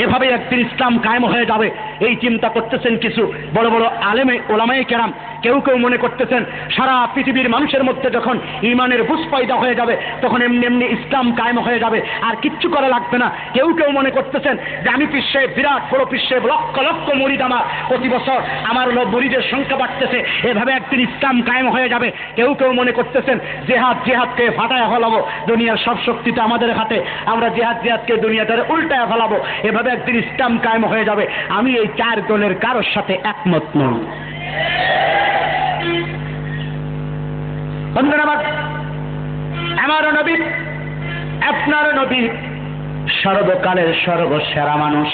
এভাবে একদিন ইসলাম কায়েম হয়ে যাবে, এই চিন্তা করতেছেন কিছু বড় বড় আলেমে ওলামায়ে কেরাম। কেউ কেউ মনে করতেছেন সারা পৃথিবীর মানুষের মধ্যে যখন ঈমানের বুঝ পয়দা হয়ে যাবে তখন এমনি এমনি ইসলাম কায়েম হয়ে যাবে, আর কিচ্ছু করা লাগবে না। কেউ কেউ মনে করতেছেন যে আমি পীর সাহেব, বিরাট বড় পীর সাহেব, লক্ষ লক্ষ মুরিদ আমার, প্রতি বছর আমার মুরিদের সংখ্যা বাড়তেছে, এভাবে একদিন ইসলাম কায়েম হয়ে যাবে। কেউ কেউ মনে করতেছেন জিহাদকে ফাটায় ফেলাবো, দুনিয়ার সব শক্তি তো আমাদের হাতে, আমরা জিহাদকে দুনিয়াটারে উল্টায় ফেলাবো, এভাবে একদিন ইসলাম কায়েম হয়ে যাবে। আমি এই চার দলের কারোর সাথে একমত নই। বন্ধুরা আমার নবী, আপনার নবী সর্বকালের সর্বসেরা মানুষ।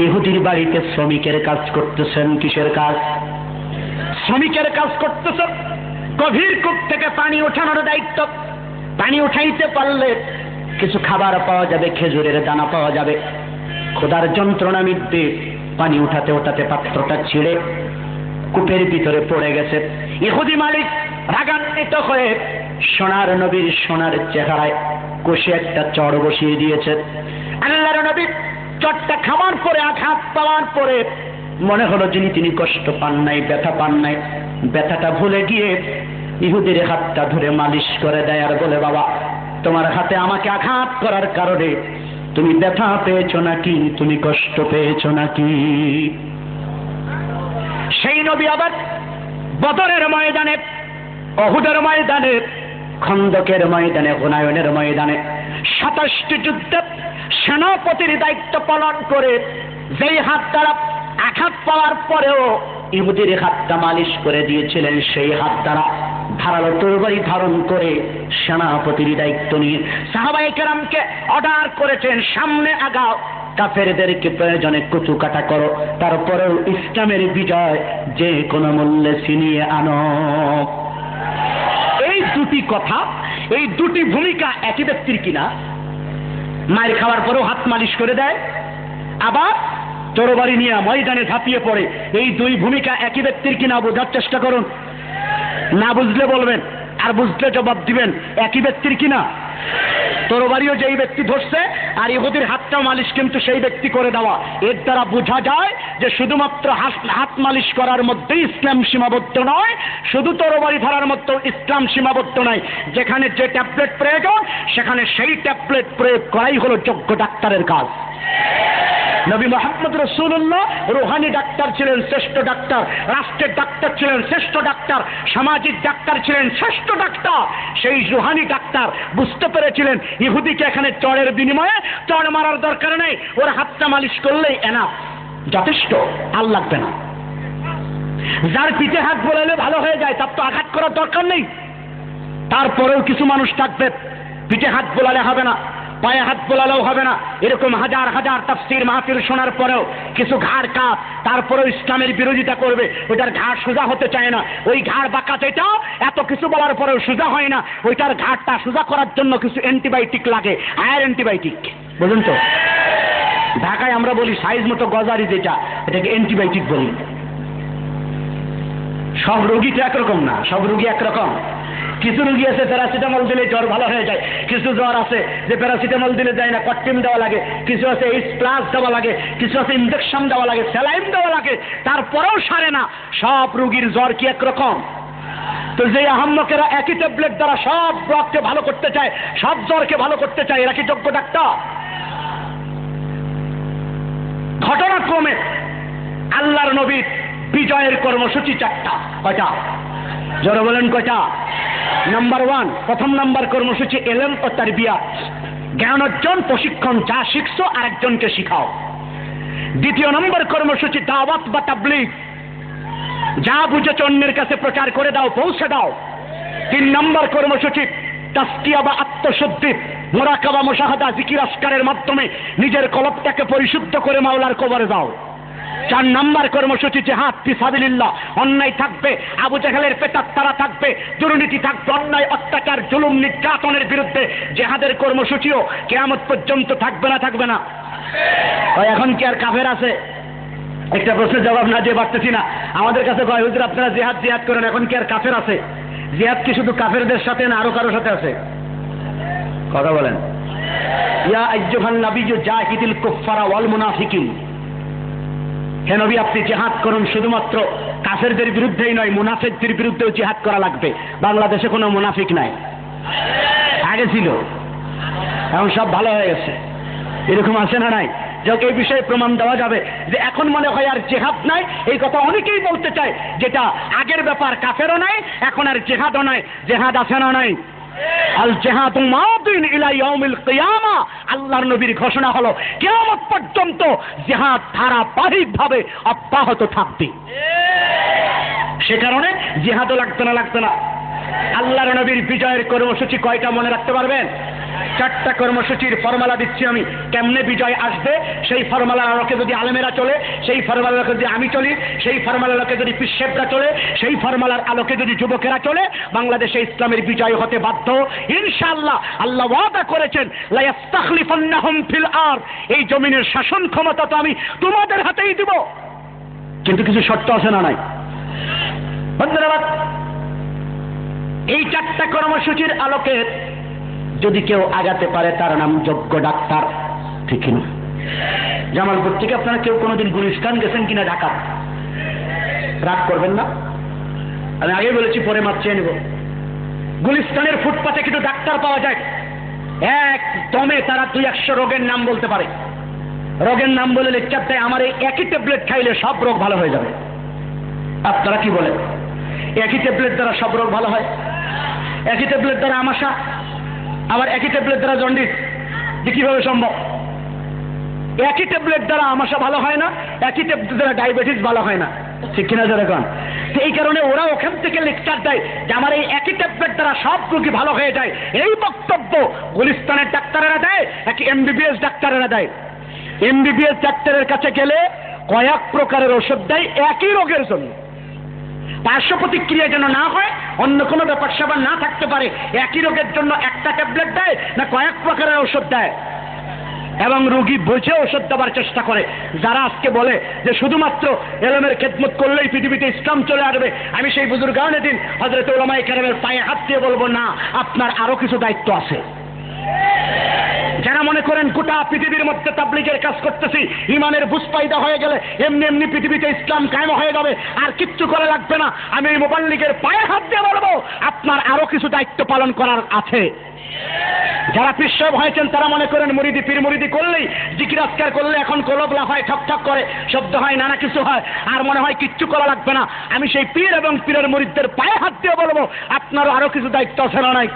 ইহুদির বাড়িতে শ্রমিকের কাজ করতেছেন। কিসের কাজ? শ্রমিকের কাজ করতেছেন। গভীর কূপ থেকে পানি ওঠানোর দায়িত্ব। পানি উঠাইতে পারলে কিছু খাবার পাওয়া যাবে, খেজুরের দানা পাওয়া যাবে। খোদার যন্ত্রণা মিটবে। পানি উঠাতে উঠাতে পাত্রটা ছিঁড়ে কূপের ভিতরে পড়ে গেছে। ইহুদি মালিক রাগান্বিত হয়ে সোনার নবীর সোনার চেহারায় কষে একটা চড় বসিয়ে দিয়েছে। আল্লাহর নবী চটটা খাওয়ার পরে, আঘাত পাওয়ার পরে মনে হলো তিনি কষ্ট পান নাই, ব্যথা পান নাই। ব্যথাটা ভুলে গিয়ে ইহুদির হাতটা ধরে মালিশ করে দেয় আর বলে, বাবা তোমার হাতে আমাকে আঘাত করার কারণে তুমি ব্যথা পেয়েছো নাকি, তুমি কষ্ট পেয়েছো নাকি? সেই নবী আবার বদরের ময়দানে, অহুদের ময়দানে, খন্দকের ময়দানে, হুনায়নের ময়দানে 27টি যুদ্ধে সেনাপতির দায়িত্ব পালন করে যেই হাত দ্বারা আঘাত পাওয়ার পরেও ইহুদির হাতটা মালিশ করে দিয়েছিলেন, সেই হাত দ্বারা ধারালো তরবারি ধারণ করে সেনাপতির দায়িত্ব নিয়ে সাহাবায়ে কেরামকে অর্ডার করেছেন, সামনে আগাও, কাফেরদেরকে প্রয়োজনে কুচু কাটা করো, তারপরেও ইসলামের বিজয় যে কোনো মূল্যে ছিনিয়ে আনো। এই দুটি কথা, এই দুটি ভূমিকা একই ব্যক্তির কিনা? মায়ের খাওয়ার পরেও হাত মালিশ করে দেয়, আবার তরবারি নিয়ে ময়দানে ঝাঁপিয়ে পড়ে। এই দুই ভূমিকা একই ব্যক্তির কিনা বোঝার চেষ্টা করুন। না বুঝলে বলবেন, আর বুঝলে জবাব দিবেন। একই ব্যক্তির কিনা? তরবারিও যেই ব্যক্তি ধরছে আর ইহুদির হাতটাও মালিশ কিন্তু সেই ব্যক্তি করে দেওয়া। এর দ্বারা বোঝা যায় যে শুধুমাত্র হাত মালিশ করার মধ্যেই ইসলাম সীমাবদ্ধ নয়, শুধু তরবারি ধরার মধ্যেও ইসলাম সীমাবদ্ধ নয়। যেখানে যে ট্যাবলেট প্রয়োজন সেখানে সেই ট্যাবলেট প্রয়োগ করাই হলো যোগ্য ডাক্তারের কাজ। নবী মুহাম্মদ রাসূলুল্লাহ রুহানি ডাক্তার ছিলেন, শ্রেষ্ঠ ডাক্তার। রাষ্ট্রের ডাক্তার ছিলেন, শ্রেষ্ঠ ডাক্তার। সামাজিক ডাক্তার ছিলেন, শ্রেষ্ঠ ডাক্তার। সেই রুহানি ডাক্তার বুঝতে পেরেছিলেন ইহুদিকে এখানে চড়ের বিনিময়ে চড় মারার দরকার নেই, ওর হাতটা মালিশ করলেই এনাফ, যথেষ্ট, আর লাগবে না। যার পিঠে হাত বোলালে ভালো হয়ে যায় তার তো আঘাত করার দরকার নেই। তারপরেও কিছু মানুষ থাকবে পিঠে হাত বোলালে হবে না, পায়ে হাত বোলালেও হবে না, এরকম হাজার হাজার তাফসীর মাহফিল শোনার পরেও কিছু ঘাড় কাপ, তারপরেও ইসলামের বিরোধিতা করবে। ওইটার ঘাড় সোজা হতে চায় না, ওই ঘাড় বাঁকা, যেটা এত কিছু বলার পরেও সোজা হয় না, ওইটার ঘাড়টা সোজা করার জন্য কিছু অ্যান্টিবায়োটিক লাগে, হায়ার অ্যান্টিবায়োটিক। বুঝুন তো, ঢাকায় আমরা বলি সাইজ মতো গজারি, যেটা এটাকে অ্যান্টিবায়োটিক বলি। সব রোগী তো একরকম না, সব রোগী একরকম। কিছু রোগী আছে প্যারাসিটামল দিলে জ্বর ভালো হয়ে যায়, কিছু জ্বর আছে যে প্যারাসিটামল দিলে যায় না, কট্টিম দেওয়া লাগে, কিছু আছে এইচ প্লাস দেওয়া লাগে, কিছু আছে ইনজেকশন দেওয়া লাগে, স্যালাইন দেওয়া লাগে, তারপরেও সারে না। সব রোগীর জ্বর কি একরকম? তো যে আহম্মকেরা একই ট্যাবলেট দ্বারা সব রোগকে ভালো করতে চায়, সব জ্বরকে ভালো করতে চায়, এরা কি যোগ্য ডাক্তার? ঘটনাক্রমে আল্লাহর নবীর বিজয়ের কর্মসূচি 4টা। কয়টা? জোরে বলেন কয়টা? নাম্বার 1, প্রথম নাম্বার কর্মসূচি ইলম ও তারবিয়া, জ্ঞান অর্জন, প্রশিক্ষণ। যা শিখছো আরেকজনকে শিখাও। দ্বিতীয় নম্বর কর্মসূচি দাওয়াত বা তাবলীগ, যা বুঝেছো অন্যের কাছে প্রচার করে দাও, পৌঁছে দাও। 3 নম্বর কর্মসূচি তাসকিয়া বা আত্মশুদ্ধি, মুরাকাবা, মুশাহাদা, জিকির আসকারের মাধ্যমে নিজের কলবটাকে পরিশুদ্ধ করে মাওলার কবরে দাও। 4 নম্বর কর্মসূচি জিহাদ ফি সাবিলিল্লাহ, অন্যায় থাকবে, আবু জাহেলের পেটাত্তারা থাকবে, দুর্নীতি থাকবে, অন্যায়, অত্যাচার, জুলুম, নির্যাতনের বিরুদ্ধে জিহাদের কর্মসূচিও কিয়ামত পর্যন্ত থাকবে না? থাকবে না? এখন কি আর কাফের আছে? একটা প্রশ্নের জবাব না দিয়ে পারতেছি না। আমাদের কাছে কয়, হুজুর আপনারা জিহাদ জিহাদ করেন, এখন কি আর কাফের আছে? জিহাদ কি শুধু কাফেরদের সাথে না আরো কারোর সাথে আছে? কথা বলেন। ইয়া আইয়ুহান নাবিয়্যু জাহিদিল কুফফারা ওয়াল মুনাফিকিন, হে নবী আপনি জিহাদ করুন, শুধুমাত্র কাফেরদের বিরুদ্ধেই নয়, মুনাফিকদের বিরুদ্ধেও জিহাদ করা লাগবে। বাংলাদেশে কোনো মুনাফিক নাই, আগে ছিল, এখন সব ভালো হয়ে গেছে। এরকম আছে না নাই? যাকে এই বিষয়ে প্রমাণ দেওয়া যাবে যে এখন মনে হয় আর জিহাদ নাই, এই কথা অনেকেই বলতে চায়, যেটা আগের ব্যাপার, কাফেরও নাই, এখন আর জিহাদও নাই। জিহাদ আছে না নাই? আল জিহাদু মাদিন ইলা ইয়াউমিল কিয়ামা, আল্লাহর নবীর ঘোষণা হলো কিয়ামত পর্যন্ত জিহাদ ধারাবাহিকভাবে অব্যাহত থাকবে। সে কারণে জিহাদও লাগবে না। আল্লাহর নবীর বিজয়ের কর্মসূচি কয়টা মনে রাখতে পারবেন? 4টা কর্মসূচির ফর্মুলা দিচ্ছি আমি, কেমনে বিজয় আসবে। সেই ফর্মুলার আলোকে যদি আলেমেরা চলে, সেই ফর্মুলার আলোকে যদি আমি চলি, সেই ফর্মুলার আলোকে যদি পিসেবরা চলে, সেই ফর্মুলার আলোকে যদি যুবকেরা চলে, বাংলাদেশে ইসলামের বিজয় হতে বাধ্য ইনশাআল্লাহ। আল্লাহ ওয়াদা করেছেন লা ইস্তাখলিফান্নাহুম ফিল আরদ, এই জমিনের শাসন ক্ষমতা তো আমি তোমাদের হাতেই দিব, কিন্তু কিছু শর্ত আছে না নাই? ধন্যবাদ। এই 4টা কর্মসূচির আলোকে যদি কেউ আগাতে পারে তার নাম যোগ্য ডাক্তার, ঠিক না? জামালপুর থেকে আপনারা কেউ কোনোদিন গুলিস্তান গেছেন কিনা ঢাকা? রাগ করবেন না, আমি আগেই বলেছি, পরে মাপ চেয়ে নেব। গুলিস্তানের ফুটপাতে কিন্তু ডাক্তার পাওয়া যায়, একদমে তারা 200 রোগের নাম বলতে পারে। রোগের নাম বলে লেকচার দেয়, আমার এই একই ট্যাবলেট খাইলে সব রোগ ভালো হয়ে যাবে। আপনারা কি বলেন? একই ট্যাবলেট দ্বারা সব রোগ ভালো হয়? একই ট্যাবলেট দ্বারা আমাশা, আবার একই ট্যাবলেট দ্বারা জন্ডিস, কিভাবে সম্ভব? একই ট্যাবলেট দ্বারা আমাশা ভালো হয় না, একই ট্যাবলেট দ্বারা ডায়াবেটিস ভালো হয় না, ঠিক কিনা যেরকম? এই কারণে ওরা ওখান থেকে লেকচার দেয় যে আমার এই একই ট্যাবলেট দ্বারা সব রোগী ভালো হয়ে যায়। এই বক্তব্য গুলিস্তানের ডাক্তারেরা দেয়, একই এমবিবিএস ডাক্তারেরা দেয়। এমবিবিএস ডাক্তারের কাছে গেলে কয়েক প্রকারের ওষুধ দেয় একই রোগের জন্য, পার্শ্ব প্রতিক্রিয়া যেন না হয়, অন্য কোনো ব্যাপার স্যাপার না থাকতে পারে। একই রোগের জন্য একটা ট্যাবলেট দেয় না কয়েক প্রকারের ওষুধ দেয়, এবং রোগী বুঝে ওষুধ দেওয়ার চেষ্টা করে। যারা আজকে বলে যে শুধুমাত্র এলমের খেদমত করলেই পৃথিবীতে ইসলাম চলে আসবে, আমি সেই বুজুর্গানে দিন হযরত উলামায়ে কেরামের পায়ে হাত দিয়ে বলবো, না, আপনার আরো কিছু দায়িত্ব আছে। যারা মনে করেন গোটা পৃথিবীর মধ্যে তাবলীগের কাজ করতেছি, ইমানের বুঝ পায়দা হয়ে গেলে এমনি এমনি পৃথিবীতে ইসলাম কায়েম হয়ে যাবে, আর কিচ্ছু করা লাগবে না, আমি এই মুবাল্লিগের পায়ে হাত দিয়ে বলবো, আপনার আরো কিছু দায়িত্ব পালন করার আছে। যারা পিসব হয়েছেন তারা মনে করেন মুরিদি পীর মুরিদি করলেই, জিকির আজকার করলে এখন কলব লাফায়, ঠক ঠক করে, শব্দ হয়, নানা কিছু হয়, আর মনে হয় কিচ্ছু করা লাগবে না। আমি সেই পীর এবং পীরের মুরিদদের পায়ে হাত দিয়ে বলবো, আপনারও আরো কিছু দায়িত্ব আছে না নাই?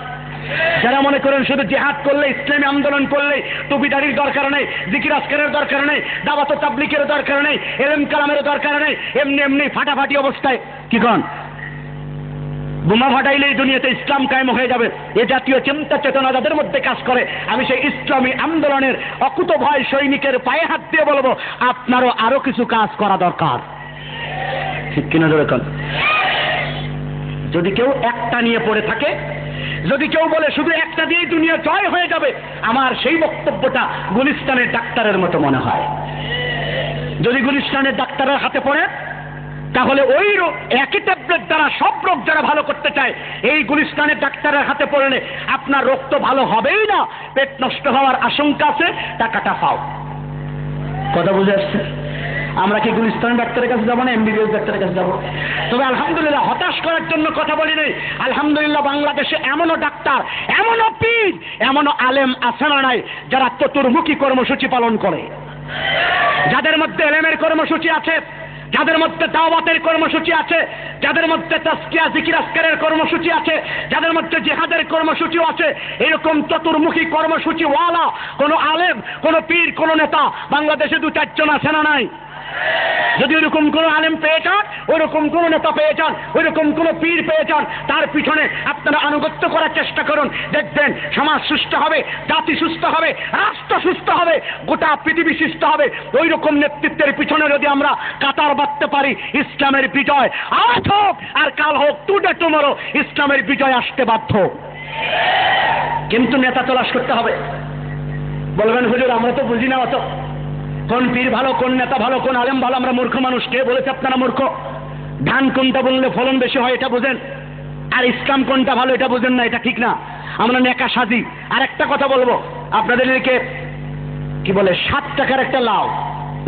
যারা মনে করেন শুধু জিহাদ করলে, ইসলামী আন্দোলন করলে টুপিদারির দরকার নেই, জিকির আজকারের দরকার নেই, দাওয়াত ও তাবলীগের দরকার নেই, ইলম কালামের দরকার নেই, এমনি এমনি ফাটাফাটি অবস্থায় কি কন বোমা ফাটাইলেই দুনিয়াতে ইসলাম কায়েম হয়ে যাবে, এ জাতীয় চিন্তা চেতনা যাদের মধ্যে কাজ করে, আমি সেই ইসলামী আন্দোলনের অকুত ভয় সৈনিকের পায়ে হাত দিয়ে বলবো, আপনারও আরো কিছু কাজ করা দরকার, ঠিক কিনা? যেরকম যদি কেউ একটা নিয়ে পড়ে থাকে, যদি কেউ বলে শুধু একটা দিয়েই দুনিয়া জয় হয়ে যাবে, আমার সেই বক্তব্যটা গুলিস্তানের ডাক্তারের মতো মনে হয়। যদি গুলিস্তানের ডাক্তারের হাতে পড়ে, তাহলে ওই একই ট্যাবলেট দ্বারা সব রোগ যারা ভালো করতে চায়, এই গুলিস্তানের ডাক্তারের হাতে পড়লে আপনার রোগ তো ভালো হবেই না, পেট নষ্ট হওয়ার আশঙ্কা আছে, টাকাটা পাও। কথা বুঝে আসছে? আমরা কি গুলিস্তানের ডাক্তারের কাছে যাবো না এমবিবিএস ডাক্তারের কাছে যাবো? তবে আলহামদুলিল্লাহ, হতাশ করার জন্য কথা বলি নাই, আলহামদুলিল্লাহ বাংলাদেশে এমনও ডাক্তার, এমনও পীর, এমনও আলেম আছে না নাই যারা চতুর্মুখী কর্মসূচি পালন করে, যাদের মধ্যে এলেমের কর্মসূচি আছে, যাদের মধ্যে দাওয়াতের কর্মসূচি আছে, যাদের মধ্যে তাজকিয়া জিকির আজকারের কর্মসূচি আছে, যাদের মধ্যে জিহাদের কর্মসূচিও আছে। এরকম চতুর্মুখী কর্মসূচি ওয়ালা কোন আলেম, কোন পীর, কোন নেতা বাংলাদেশে 2-4 জন আছে না নাই? যদি ওরকম কোন আলেম পেয়ে যান, ওরকম কোন নেতা পেয়ে যান, ওইরকম কোন পীর পেয়ে যান, তার পিছনে আপনারা আনুগত্য করার চেষ্টা করুন, দেখবেন সমাজ সুস্থ হবে, জাতি সুস্থ হবে, রাষ্ট্র সুস্থ হবে, গোটা পৃথিবী সুস্থ হবে। ওই রকম নেতৃত্বের পিছনে যদি আমরা কাতার বাঁধতে পারি, ইসলামের বিজয় আজ হোক আর কাল হোক, টুডে টুমরো ইসলামের বিজয় আসতে বাধ্য। কিন্তু নেতা তলাশ করতে হবে। বলবেন হুজুর আমরা তো বুঝি না অত, কোন পীর ভালো, কোন নেতা ভালো, কোন আলেম ভালো, আমরা মূর্খ মানুষ। কে বলেছে আপনারা মূর্খ? ধান কোনটা বললে ফলন বেশি হয় এটা বুঝেন, আর ইসলাম কোনটা ভালো এটা বুঝেন না, এটা ঠিক না। আমরা নেকা সাজি। আর একটা কথা বলবো, আপনাদের এদিকে কি বলে 7 টাকার একটা লাউ,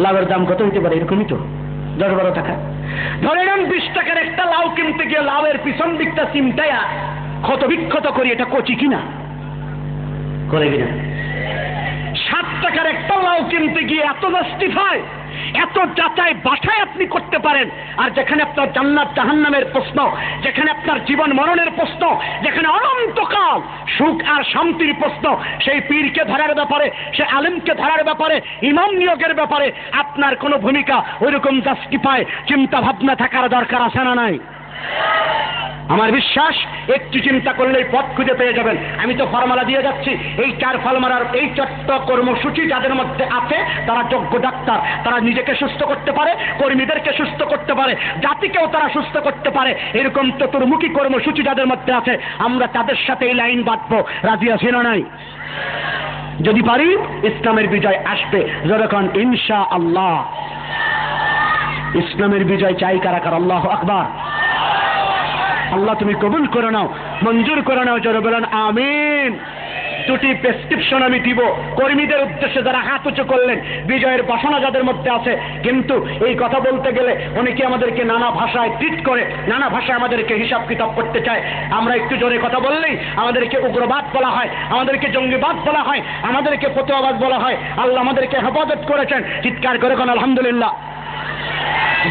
লাউয়ের দাম কত হইতে পারে? এরকমই তো 10-12 টাকা। ধরে নেন 20 টাকার একটা লাউ কিনতে গিয়ে লাউয়ের পিছন দিকটা চিমটায়া ক্ষত বিক্ষত করি, এটা কচি কিনা করে কিনা? 7 টাকার একটা লাউ কিনতে গিয়ে এত জাস্টিফাই, এত যাচাই বাছাই আপনি করতে পারেন, আর যেখানে আপনার জান্নাত জাহান্নামের প্রশ্ন, যেখানে আপনার জীবন মরণের প্রশ্ন, যেখানে অনন্তকাল সুখ আর শান্তির প্রশ্ন, সেই পীরকে ধরার ব্যাপারে, সে আলেমকে ধরার ব্যাপারে, ইমাম নিয়োগের ব্যাপারে আপনার কোনো ভূমিকা ওইরকম জাস্টিফাই চিন্তা ভাবনা থাকার দরকার আছে না নাই? আমার বিশ্বাস একটু চিন্তা করলেই পথ খুঁজে পেয়ে যাবেন। আমি তো ফর্মুলা দিয়ে যাচ্ছি, এই 4 ফর্মুলার এই 4টা কর্মসূচি যাদের মধ্যে আছে তারা যোগ্য ডাক্তার, তারা নিজেকে সুস্থ করতে পারে, কর্মীদেরকে সুস্থ করতে পারে, জাতিকেও তারা সুস্থ করতে পারে। এরকম চতুর্মুখী কর্মসূচি যাদের মধ্যে আছে, আমরা তাদের সাথে এই লাইন বাঁধবো। রাজি আছি না নাই? যদি পারি ইসলামের বিজয় আসবে। যখন ইনশাআল্লাহ ইসলামের বিজয় চাই কারা কারা? আল্লাহু আকবার। আল্লাহ তুমি কবুল করে নাও, মঞ্জুর করে নাও, জোরে বলেন আমিন। 2টি প্রেসক্রিপশন আমি দিব কর্মীদের উদ্দেশ্যে যারা হাত উঁচু করলেন, বিজয়ের বাসনা যাদের মধ্যে আছে। কিন্তু এই কথা বলতে গেলে অনেকে আমাদেরকে নানা ভাষায় ট্রিট করে, নানা ভাষায় আমাদেরকে হিসাব কিতাব করতে চায়। আমরা একটু জোরে কথা বললেই আমাদেরকে উগ্রবাদ বলা হয়, আমাদেরকে জঙ্গিবাদ বলা হয়, আমাদেরকে ফতোয়াবাদ বলা হয়। আল্লাহ আমাদেরকে হেফাজত করেছেন, চিৎকার করে কোন আলহামদুলিল্লাহ।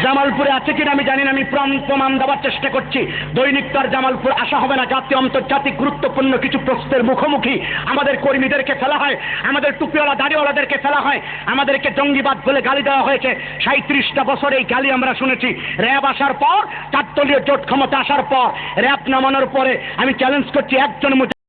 জামালপুরে আছে কিনা আমি জানি না, আমি প্রমাণ দেওয়ার চেষ্টা করছি। দৈনিক তার জামালপুর আসা হবে না, জাতীয় আন্তর্জাতিক গুরুত্বপূর্ণ কিছু প্রশ্নের মুখোমুখি আমাদের কর্মীদেরকে ফেলা হয়, আমাদের টুপিওয়ালা দাড়িওয়ালাদেরকে ফেলা হয়, আমাদেরকে জঙ্গিবাদ বলে গালি দেওয়া হয়েছে। 37টা বছর এই গালি আমরা শুনেছি। র্যাব আসার পর, 4 দলীয় জোট ক্ষমতা আসার পর, র্যাব নামানোর পরে আমি চ্যালেঞ্জ করছি, একজন